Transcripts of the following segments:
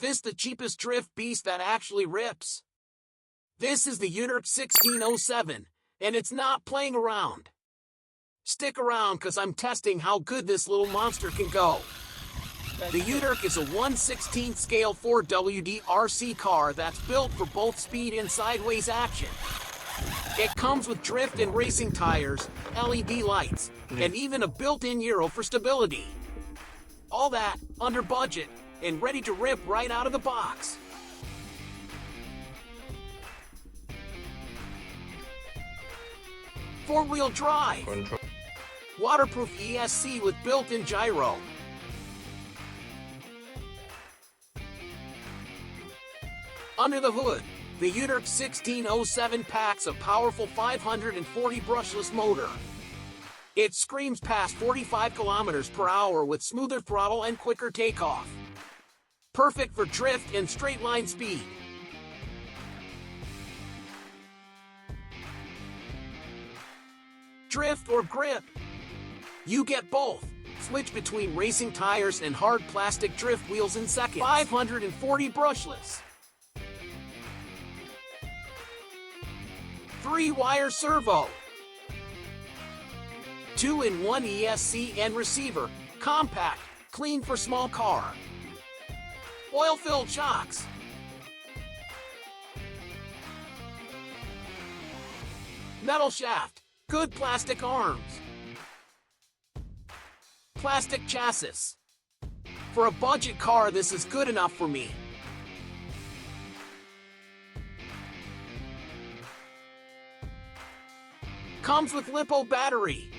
this the cheapest drift beast that actually rips? This is the UDIRC 1607, and it's not playing around. Stick around cause I'm testing how good this little monster can go. The UDIRC is a 1/16 scale 4 UDIRC car that's built for both speed and sideways action. It comes with drift and racing tires, LED lights, and even a built-in gyro for stability. All that, under budget, and ready to rip right out of the box. Four-wheel drive. Waterproof ESC with built-in gyro. Under the hood, the UDIRC 1607 packs a powerful 540 brushless motor. It screams past 45 kilometers per hour with smoother throttle and quicker takeoff. Perfect for drift and straight line speed. Drift or grip? You get both. Switch between racing tires and hard plastic drift wheels in seconds. 540 brushless. 3-wire servo. 2-in-1 ESC and receiver. Compact, clean for small car. Oil-filled shocks. Metal shaft. Good plastic arms. Plastic chassis. For a budget car, this is good enough for me. Comes with LiPo battery.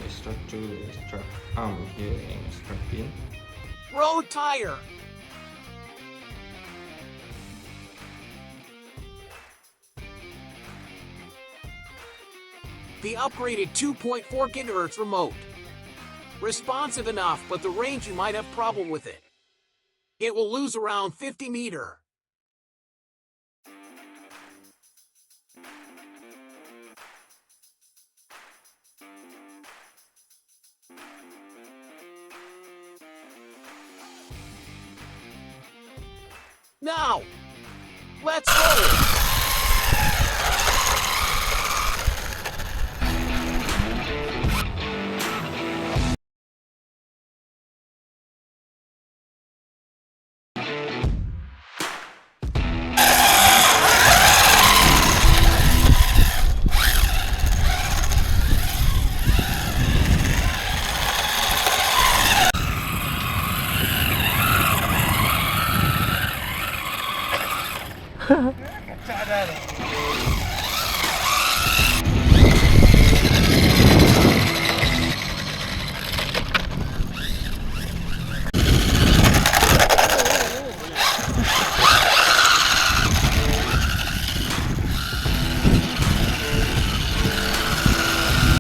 Extra tool, extra arm here, and extra pin. Road tire. The upgraded 2.4 GHz remote. Responsive enough, but the range you might have problem with it. It will lose around 50 meters. Now, let's go! Ha ha.